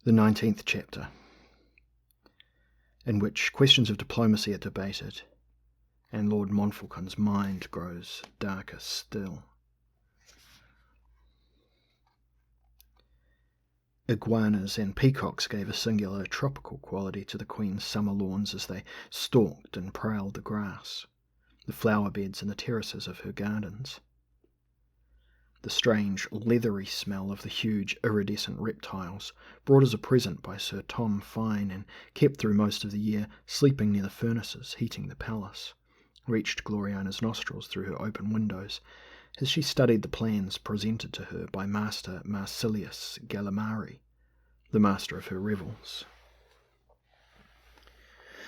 The 19th chapter, in which questions of diplomacy are debated, and Lord Montfallcon's mind grows darker still. Iguanas and peacocks gave a singular tropical quality to the Queen's summer lawns as they stalked and prowled the grass, the flower beds and the terraces of her gardens. The strange, leathery smell of the huge, iridescent reptiles, brought as a present by Sir Tom Fine and kept through most of the year, sleeping near the furnaces heating the palace, reached Gloriana's nostrils through her open windows as she studied the plans presented to her by Master Marsilius Gallimari, the master of her revels.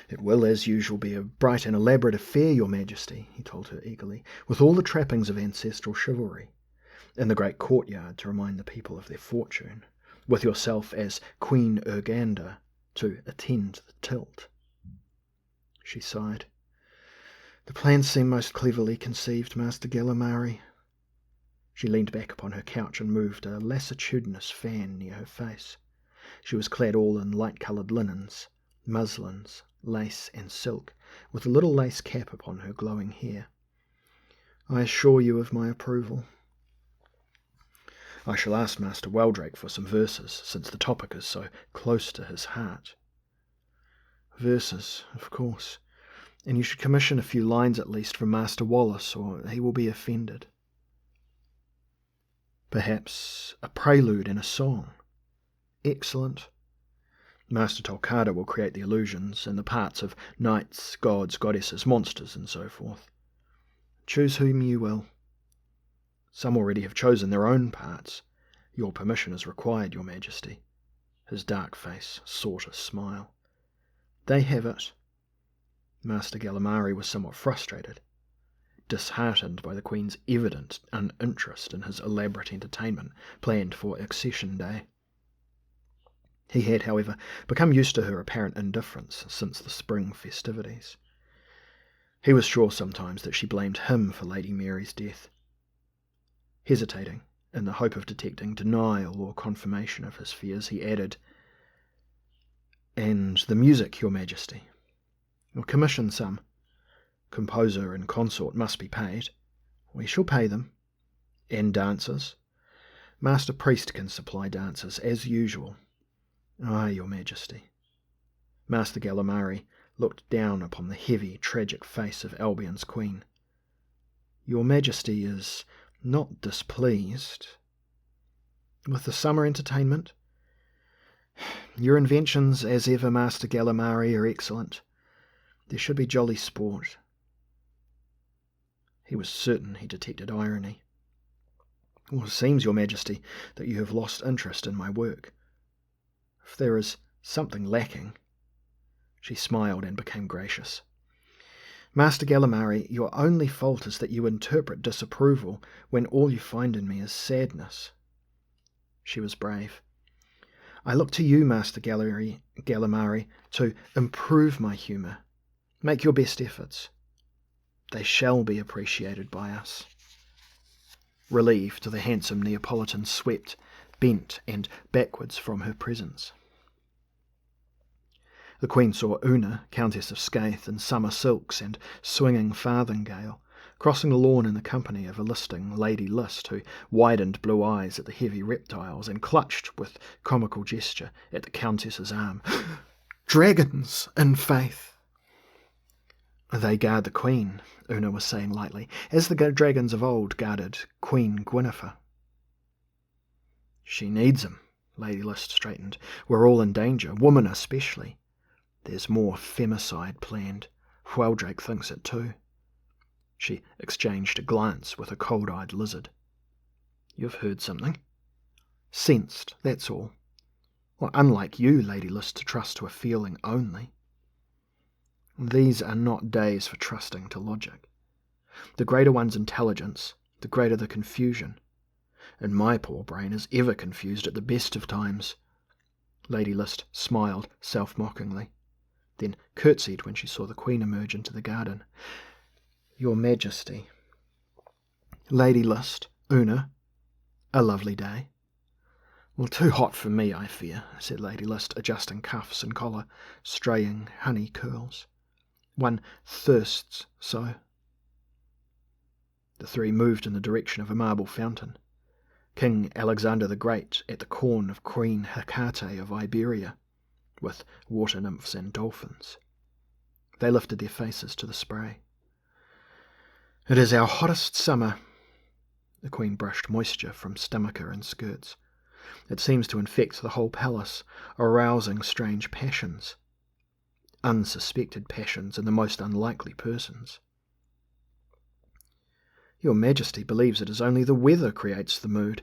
"It will, as usual, be a bright and elaborate affair, Your Majesty," he told her eagerly, "with all the trappings of ancestral chivalry. In the great courtyard to remind the people of their fortune, with yourself as Queen Urganda to attend the tilt." She sighed. "The plans seem most cleverly conceived, Master Gallimari." She leaned back upon her couch and moved a lassitudinous fan near her face. She was clad all in light-coloured linens, muslins, lace and silk, with a little lace cap upon her glowing hair. "I assure you of my approval." "I shall ask Master Weldrake for some verses, since the topic is so close to his heart." "Verses, of course. And you should commission a few lines at least from Master Wallace, or he will be offended." "Perhaps a prelude and a song." "Excellent. Master Tolkada will create the illusions and the parts of knights, gods, goddesses, monsters, and so forth. Choose whom you will. Some already have chosen their own parts. Your permission is required, Your Majesty." His dark face sought a smile. "They have it." Master Gallimari was somewhat frustrated, disheartened by the Queen's evident uninterest in his elaborate entertainment planned for Accession Day. He had, however, become used to her apparent indifference since the spring festivities. He was sure sometimes that she blamed him for Lady Mary's death. Hesitating, in the hope of detecting denial or confirmation of his fears, he added, "And the music, Your Majesty? We'll commission some. Composer and consort must be paid. We shall pay them. And dancers? Master Priest can supply dancers, as usual." "Aye, Your Majesty." Master Gallimari looked down upon the heavy, tragic face of Albion's Queen. "Your Majesty is not displeased with the summer entertainment? Your inventions, as ever, Master Gallimari, are excellent. There should be jolly sport." He was certain he detected irony. "Well, it seems, Your Majesty, that you have lost interest in my work. If there is something lacking—" She smiled and became gracious. "Master Gallimari, your only fault is that you interpret disapproval when all you find in me is sadness." She was brave. "I look to you, Master Gallimari, to improve my humour. Make your best efforts. They shall be appreciated by us." Relieved, the handsome Neapolitan swept, bent and backwards from her presence. The Queen saw Una, Countess of Skaith, in summer silks and swinging farthingale, crossing the lawn in the company of a listing Lady List, who widened blue eyes at the heavy reptiles and clutched with comical gesture at the Countess's arm. "Dragons, in faith!" "They guard the Queen," Una was saying lightly, "as the dragons of old guarded Queen Guinevere." "She needs 'em," Lady List straightened. "We're all in danger, women especially. There's more femicide planned. Weldrake thinks it too." She exchanged a glance with a cold-eyed lizard. "You've heard something?" "Sensed, that's all. Well, unlike you, Lady List, to trust to a feeling only." "These are not days for trusting to logic. The greater one's intelligence, the greater the confusion. And my poor brain is ever confused at the best of times." Lady List smiled self-mockingly, then curtsied when she saw the Queen emerge into the garden. "Your Majesty." "Lady List, Una, a lovely day." Well, too hot for me, I fear, said Lady List, adjusting cuffs and collar, straying honey curls. One thirsts so. The three moved in the direction of a marble fountain. King Alexander the Great at the corn of Queen Hecate of Iberia, with water nymphs and dolphins. They lifted their faces to the spray. It is our hottest summer. The Queen brushed moisture from stomacher and skirts. It seems to infect the whole palace, arousing strange passions. Unsuspected passions in the most unlikely persons. Your Majesty believes it is only the weather creates the mood.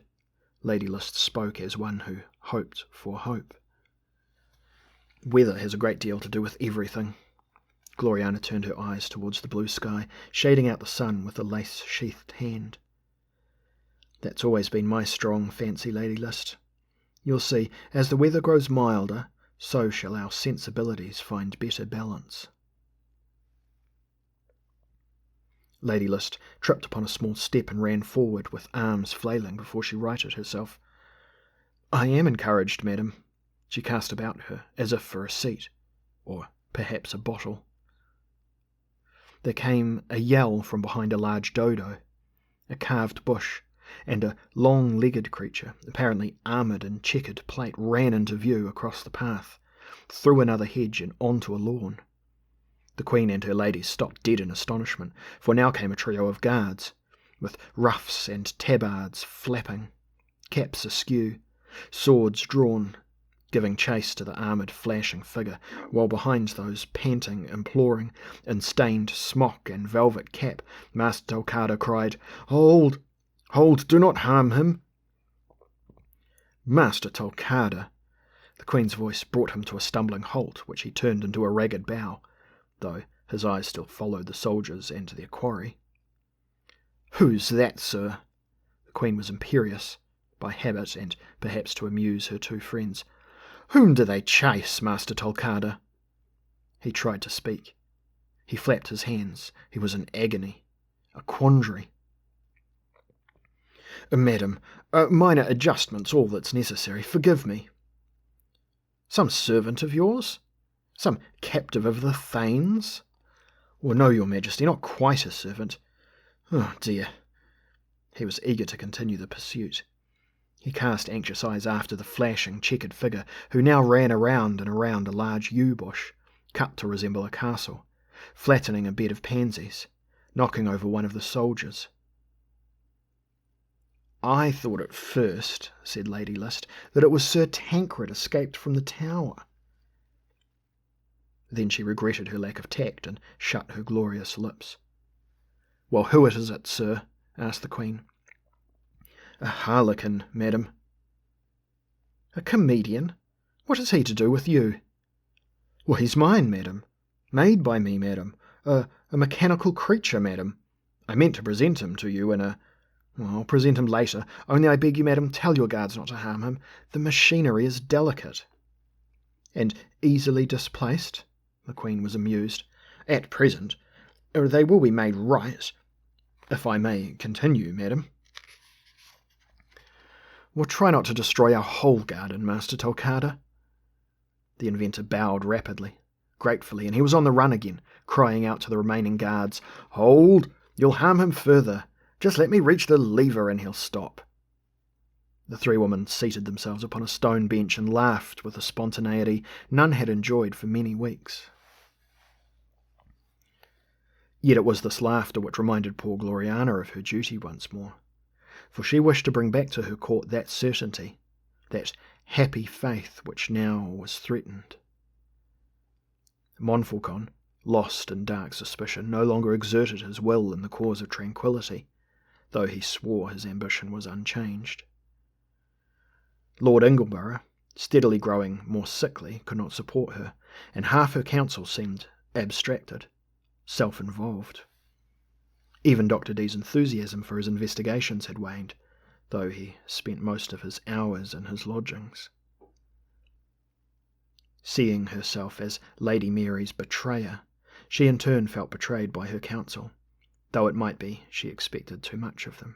Lady List spoke as one who hoped for hope. Weather has a great deal to do with everything. Gloriana turned her eyes towards the blue sky, shading out the sun with a lace-sheathed hand. That's always been my strong fancy, Lady List. You'll see, as the weather grows milder, so shall our sensibilities find better balance. Lady List tripped upon a small step and ran forward, with arms flailing before she righted herself. I am encouraged, madam. She cast about her, as if for a seat, or perhaps a bottle. There came a yell from behind a large dodo, a carved bush, and a long-legged creature, apparently armoured in checkered plate, ran into view across the path, through another hedge and onto a lawn. The Queen and her ladies stopped dead in astonishment, for now came a trio of guards, with ruffs and tabards flapping, caps askew, swords drawn, giving chase to the armoured flashing figure, while behind those panting, imploring, in stained smock and velvet cap, Master Tolkada cried, Hold! Hold! Do not harm him! Master Tolkada! The Queen's voice brought him to a stumbling halt, which he turned into a ragged bow, though his eyes still followed the soldiers and their quarry. Who's that, sir? The Queen was imperious, by habit, and perhaps to amuse her two friends. Whom do they chase, Master Tolkada? He tried to speak. He flapped his hands. He was in agony, a quandary. Madam, minor adjustments, all that's necessary. Forgive me. Some servant of yours? Some captive of the Thanes? Or no, your Majesty, not quite a servant. Oh, dear. He was eager to continue the pursuit. He cast anxious eyes after the flashing, checkered figure, who now ran around and around a large yew bush, cut to resemble a castle, flattening a bed of pansies, knocking over one of the soldiers. I thought at first, said Lady List, that it was Sir Tancred escaped from the tower. Then she regretted her lack of tact and shut her glorious lips. Well, who is it, sir? Asked the Queen. A harlequin, madam. A comedian? What has he to do with you? Well, he's mine, madam. Made by me, madam. A mechanical creature, madam. I meant to present him to you in a... Well, I'll present him later. Only I beg you, madam, tell your guards not to harm him. The machinery is delicate. And easily displaced? The Queen was amused. At present. They will be made right. If I may continue, madam. Well, try not to destroy our whole garden, Master Tolkada. The inventor bowed rapidly, gratefully, and he was on the run again, crying out to the remaining guards, Hold! You'll harm him further. Just let me reach the lever and he'll stop. The three women seated themselves upon a stone bench and laughed with a spontaneity none had enjoyed for many weeks. Yet it was this laughter which reminded poor Gloriana of her duty once more, for she wished to bring back to her court that certainty, that happy faith which now was threatened. Montfallcon, lost in dark suspicion, no longer exerted his will in the cause of tranquillity, though he swore his ambition was unchanged. Lord Ingleborough, steadily growing more sickly, could not support her, and half her council seemed abstracted, self-involved. Even Dr. Dee's enthusiasm for his investigations had waned, though he spent most of his hours in his lodgings. Seeing herself as Lady Mary's betrayer, she in turn felt betrayed by her council, though it might be she expected too much of them.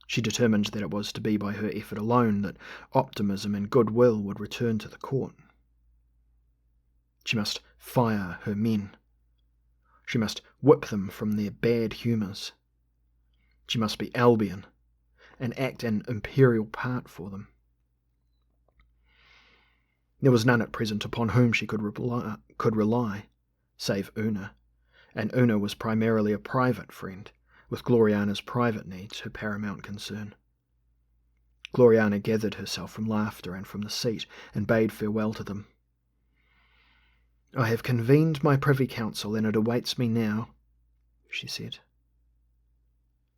She determined that it was to be by her effort alone that optimism and goodwill would return to the court. She must fire her men. She must whip them from their bad humours. She must be Albion, and act an imperial part for them. There was none at present upon whom she could rely, save Una, and Una was primarily a private friend, with Gloriana's private needs her paramount concern. Gloriana gathered herself from laughter and from the seat, and bade farewell to them. "I have convened my privy council, and it awaits me now," she said.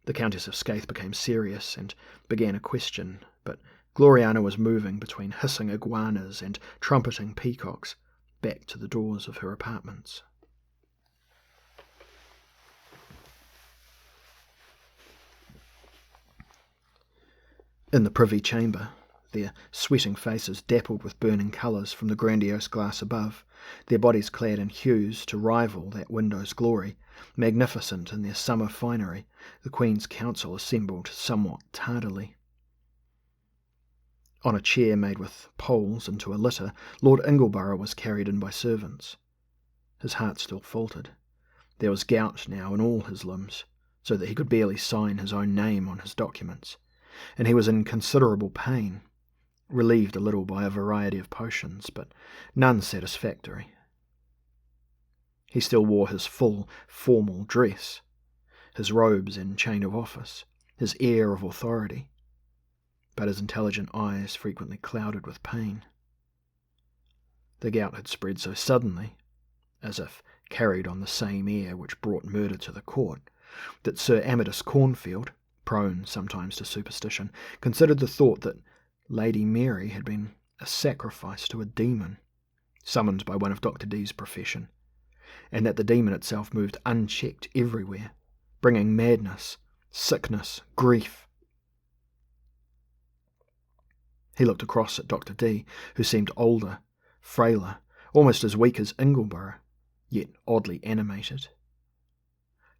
The Countess of Scathe became serious and began a question, but Gloriana was moving between hissing iguanas and trumpeting peacocks back to the doors of her apartments. In the privy chamber, their sweating faces dappled with burning colours from the grandiose glass above, their bodies clad in hues to rival that window's glory, magnificent in their summer finery, the Queen's Council assembled somewhat tardily. On a chair made with poles into a litter, Lord Ingleborough was carried in by servants. His heart still faltered. There was gout now in all his limbs, so that he could barely sign his own name on his documents, and he was in considerable pain, relieved a little by a variety of potions, but none satisfactory. He still wore his full, formal dress, his robes and chain of office, his air of authority, but his intelligent eyes frequently clouded with pain. The gout had spread so suddenly, as if carried on the same air which brought murder to the court, that Sir Amadis Cornfield, prone sometimes to superstition, considered the thought that Lady Mary had been a sacrifice to a demon, summoned by one of Dr. Dee's profession, and that the demon itself moved unchecked everywhere, bringing madness, sickness, grief. He looked across at Dr. Dee, who seemed older, frailer, almost as weak as Ingleborough, yet oddly animated.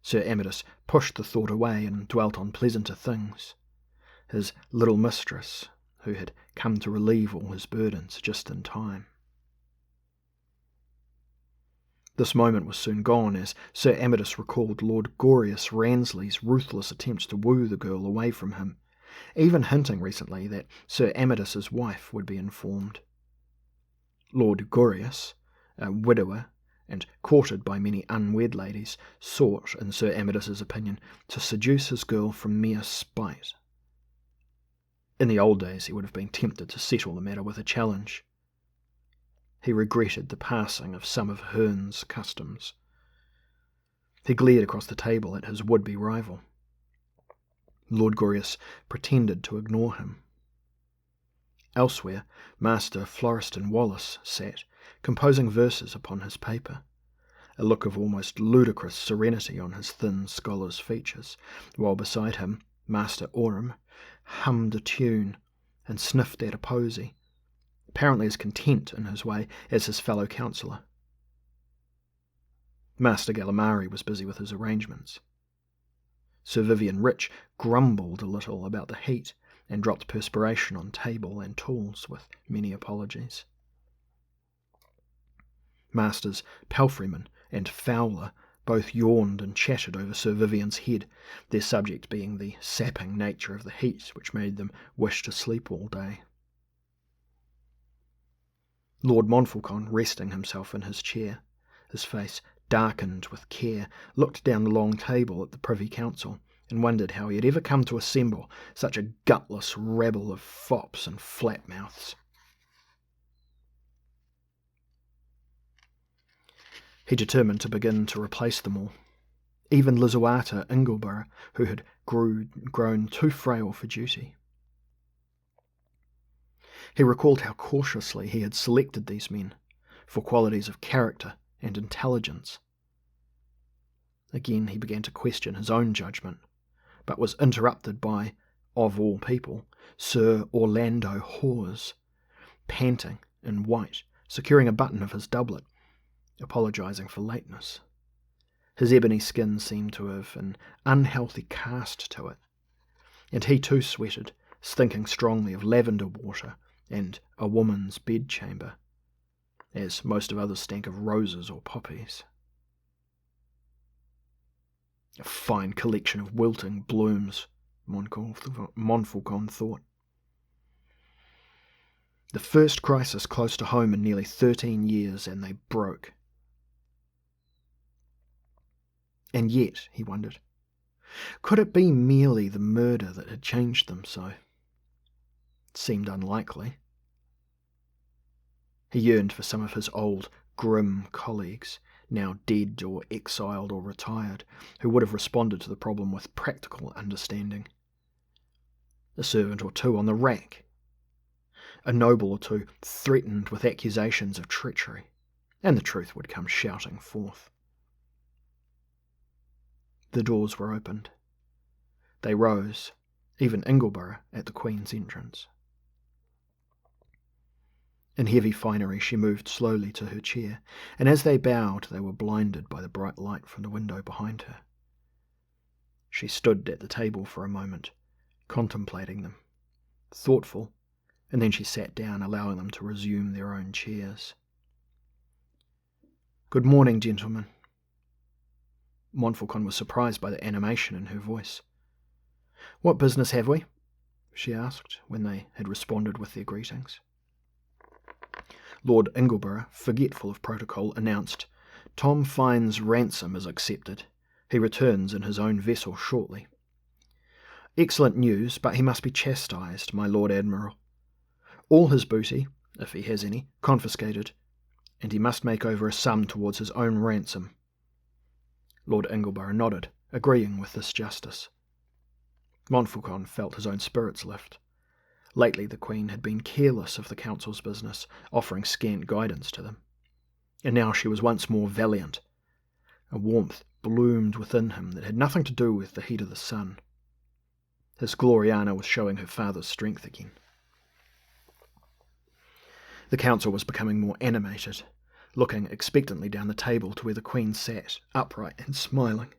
Sir Amadis pushed the thought away and dwelt on pleasanter things. His little mistress, who had come to relieve all his burdens just in time. This moment was soon gone, as Sir Amadis recalled Lord Gorius Ransley's ruthless attempts to woo the girl away from him, even hinting recently that Sir Amadis's wife would be informed. Lord Gorius, a widower, and courted by many unwed ladies, sought, in Sir Amadis's opinion, to seduce his girl from mere spite. In the old days he would have been tempted to settle the matter with a challenge. He regretted the passing of some of Herne's customs. He glared across the table at his would-be rival. Lord Gorius pretended to ignore him. Elsewhere, Master Florestan Wallace sat, composing verses upon his paper, a look of almost ludicrous serenity on his thin scholar's features, while beside him Master Orm hummed a tune and sniffed at a posy, apparently as content in his way as his fellow counsellor. Master Gallimari was busy with his arrangements. Sir Vivian Rich grumbled a little about the heat and dropped perspiration on table and tools with many apologies. Masters Palfreyman and Fowler both yawned and chattered over Sir Vivian's head, their subject being the sapping nature of the heat which made them wish to sleep all day. Lord Montfallcon, resting himself in his chair, his face darkened with care, looked down the long table at the Privy Council, and wondered how he had ever come to assemble such a gutless rabble of fops and flatmouths. He determined to begin to replace them all, even Lisuarte Ingleborough, who had grown too frail for duty. He recalled how cautiously he had selected these men, for qualities of character and intelligence. Again he began to question his own judgment, but was interrupted by, of all people, Sir Orlando Hawes, panting in white, securing a button of his doublet, apologising for lateness. His ebony skin seemed to have an unhealthy cast to it. and he too sweated, stinking strongly of lavender water and a woman's bedchamber, as most of others stank of roses or poppies. A fine collection of wilting blooms, Montfallcon thought. The first crisis close to home in nearly 13 years, and they broke. And yet, he wondered, could it be merely the murder that had changed them so? It seemed unlikely. He yearned for some of his old, grim colleagues, now dead or exiled or retired, who would have responded to the problem with practical understanding. A servant or two on the rack. A noble or two threatened with accusations of treachery, and the truth would come shouting forth. The doors were opened. They rose, even Ingleborough at the Queen's entrance. In heavy finery she moved slowly to her chair, and as they bowed they were blinded by the bright light from the window behind her. She stood at the table for a moment, contemplating them, thoughtful, and then she sat down, allowing them to resume their own chairs. "Good morning, gentlemen." Montfallcon was surprised by the animation in her voice. "What business have we?" she asked, when they had responded with their greetings. Lord Ingleborough, forgetful of protocol, announced, "Tom Fine's ransom is accepted. He returns in his own vessel shortly." "Excellent news, but he must be chastised, my Lord Admiral. All his booty, if he has any, confiscated, and he must make over a sum towards his own ransom." Lord Ingleborough nodded, agreeing with this justice. Montfallcon felt his own spirits lift. Lately the Queen had been careless of the Council's business, offering scant guidance to them. And now she was once more valiant. A warmth bloomed within him that had nothing to do with the heat of the sun. His Gloriana was showing her father's strength again. The Council was becoming more animated, looking expectantly down the table to where the Queen sat, upright and smiling.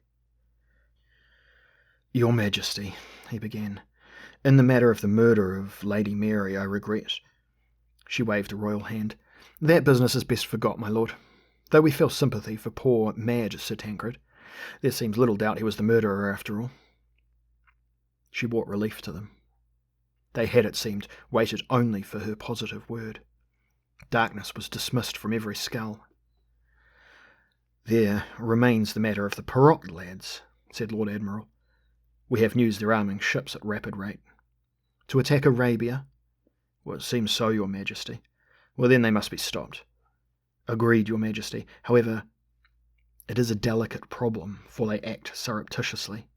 "Your Majesty," he began, "in the matter of the murder of Lady Mary, I regret—" She waved a royal hand. "That business is best forgot, my lord. Though we feel sympathy for poor, mad Sir Tancred, there seems little doubt he was the murderer after all." She brought relief to them. They had, it seemed, waited only for her positive word. Darkness was dismissed from every skull. "There remains the matter of the Perrott lads," said Lord Admiral. "We have news they're arming ships at rapid rate. To attack Arabia? Well, it seems so, your Majesty. Well, then they must be stopped." "Agreed, your Majesty. However, it is a delicate problem, for they act surreptitiously."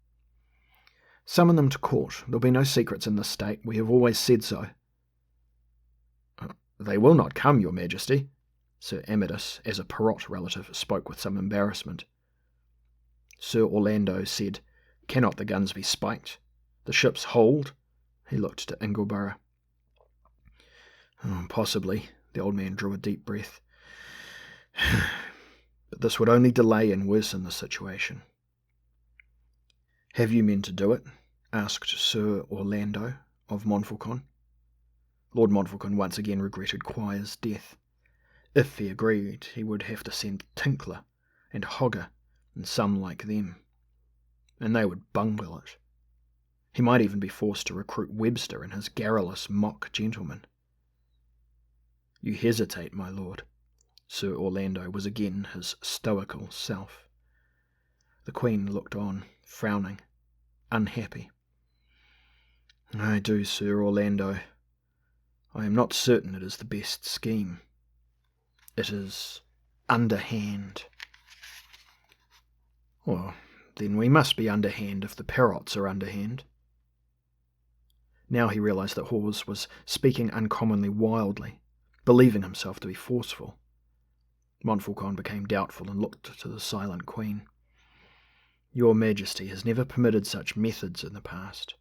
"Summon them to court. There'll be no secrets in this state. We have always said so." "They will not come, your Majesty." Sir Amadis, as a Perrott relative, spoke with some embarrassment. Sir Orlando said, "Cannot the guns be spiked? The ships hold?" He looked to Ingleborough. "Possibly." The old man drew a deep breath. "But this would only delay and worsen the situation." "Have you men to do it?" asked Sir Orlando of Montfallcon. Lord Montfallcon once again regretted Quire's death. If he agreed, he would have to send Tinkler and Hogger and some like them, and they would bungle it. He might even be forced to recruit Webster and his garrulous mock gentlemen. "You hesitate, my lord." Sir Orlando was again his stoical self. The Queen looked on, frowning, unhappy. "I do, Sir Orlando. I am not certain it is the best scheme. It is underhand." "Well, then we must be underhand if the Perrotts are underhand." Now he realized that Hawes was speaking uncommonly wildly, believing himself to be forceful. Montfallcon became doubtful and looked to the silent Queen. "Your Majesty has never permitted such methods in the past.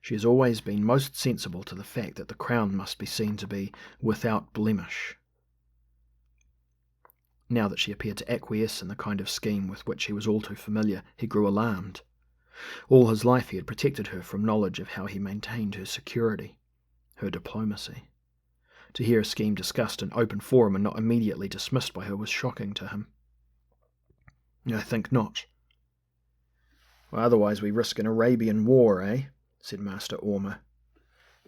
She has always been most sensible to the fact that the crown must be seen to be without blemish." Now that she appeared to acquiesce in the kind of scheme with which he was all too familiar, he grew alarmed. All his life he had protected her from knowledge of how he maintained her security, her diplomacy. To hear a scheme discussed in open forum and not immediately dismissed by her was shocking to him. "I think not." "Well, otherwise we risk an Arabian war, eh?" said Master Ormer.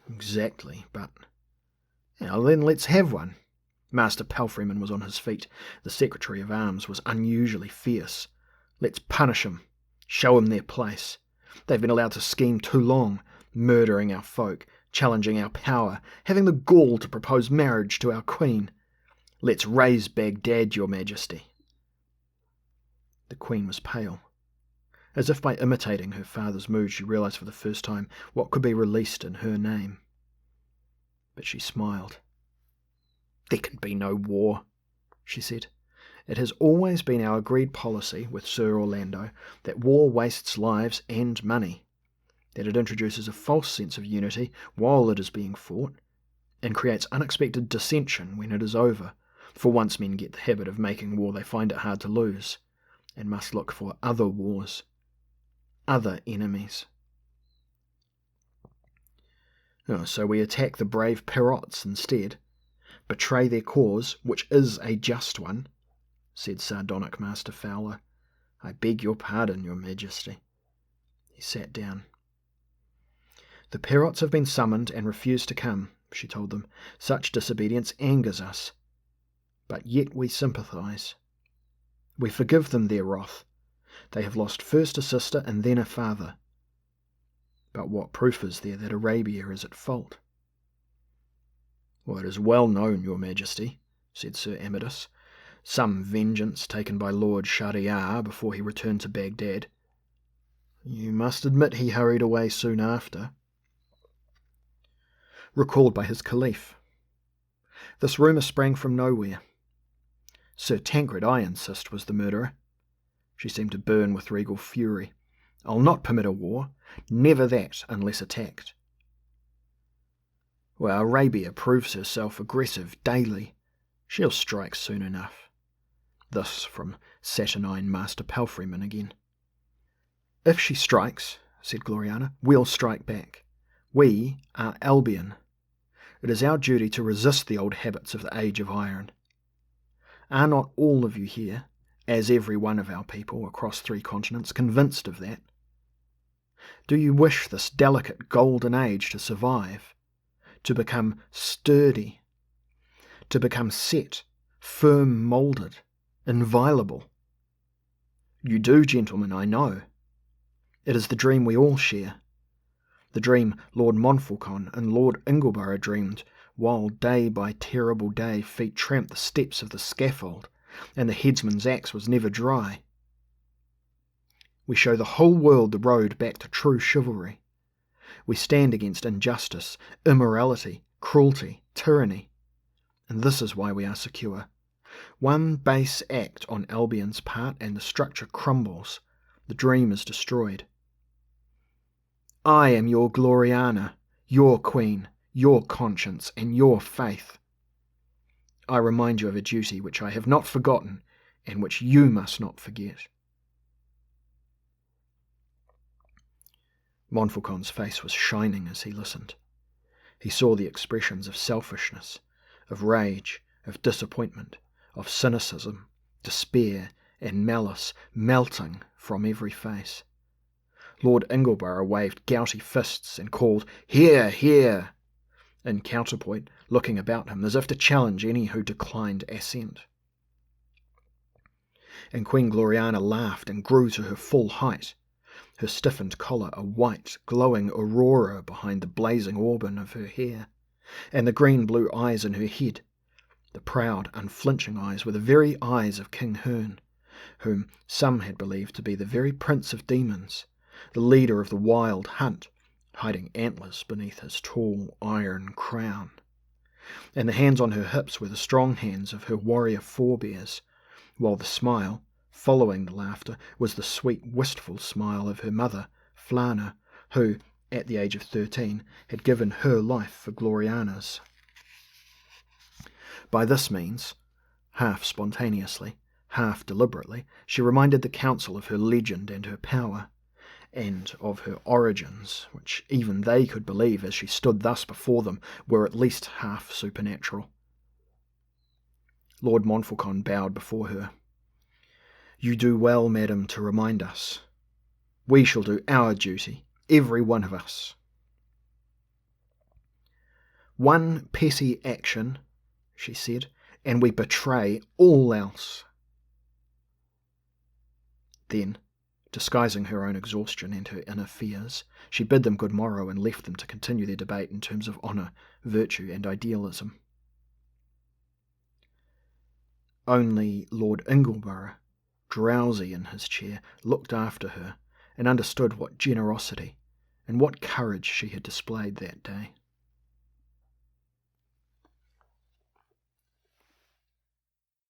"Exactly, but—" "Now then, let's have one." Master Palfreyman was on his feet. The Secretary of Arms was unusually fierce. "Let's punish 'em. Show 'em their place. They've been allowed to scheme too long, murdering our folk, challenging our power, having the gall to propose marriage to our Queen. Let's raise Baghdad, Your Majesty." The Queen was pale. As if by imitating her father's mood, she realized for the first time what could be released in her name. But she smiled. "There can be no war," she said. "It has always been our agreed policy with Sir Orlando that war wastes lives and money, that it introduces a false sense of unity while it is being fought, and creates unexpected dissension when it is over, for once men get the habit of making war they find it hard to lose, and must look for other wars, other enemies. So we attack the brave Perots instead, betray their cause, which is a just one," said sardonic Master Fowler. "I beg your pardon, Your Majesty." He sat down. "The Perots have been summoned and refuse to come," she told them. "Such disobedience angers us, but yet we sympathize. We forgive them their wrath. They have lost first a sister and then a father. But what proof is there that Arabia is at fault?" "Well, it is well known, Your Majesty," said Sir Amadis. "Some vengeance taken by Lord Shahryar before he returned to Baghdad. You must admit he hurried away soon after, recalled by his Caliph. This rumour sprang from nowhere. Sir Tancred, I insist, was the murderer." She seemed to burn with regal fury. "I'll not permit a war, never that unless attacked." "Well, Arabia proves herself aggressive daily. She'll strike soon enough." This from saturnine Master Palfreyman again. "If she strikes," said Gloriana, "we'll strike back. We are Albion. It is our duty to resist the old habits of the Age of Iron. Are not all of you here, as every one of our people across 3 continents, convinced of that? Do you wish this delicate golden age to survive, to become sturdy, to become set, firm-moulded, inviolable? You do, gentlemen, I know. It is the dream we all share, the dream Lord Montfallcon and Lord Ingleborough dreamed, while day by terrible day feet tramped the steps of the scaffold, and the headsman's axe was never dry. We show the whole world the road back to true chivalry. We stand against injustice, immorality, cruelty, tyranny. And this is why we are secure. One base act on Albion's part and the structure crumbles. The dream is destroyed. I am your Gloriana, your queen, your conscience, and your faith. I remind you of a duty which I have not forgotten, and which you must not forget." Montfalcon's face was shining as he listened. He saw the expressions of selfishness, of rage, of disappointment, of cynicism, despair, and malice melting from every face. Lord Ingleborough waved gouty fists and called, "Hear, hear!" in counterpoint, looking about him as if to challenge any who declined assent. And Queen Gloriana laughed and grew to her full height, her stiffened collar a white, glowing aurora behind the blazing auburn of her hair, and the green-blue eyes in her head, the proud, unflinching eyes, were the very eyes of King Herne, whom some had believed to be the very prince of demons, the leader of the wild hunt, hiding antlers beneath his tall iron crown. And the hands on her hips were the strong hands of her warrior forebears, while the smile, following the laughter, was the sweet, wistful smile of her mother, Flana, who, at the age of 13, had given her life for Gloriana's. By this means, half spontaneously, half deliberately, she reminded the council of her legend and her power, and of her origins, which even they could believe as she stood thus before them, were at least half supernatural. Lord Montfallcon bowed before her. "You do well, madam, to remind us. We shall do our duty, every one of us. One petty action," she said, "and we betray all else." Then, disguising her own exhaustion and her inner fears, she bid them good morrow and left them to continue their debate in terms of honour, virtue, and idealism. Only Lord Ingleborough, drowsy in his chair, looked after her and understood what generosity and what courage she had displayed that day.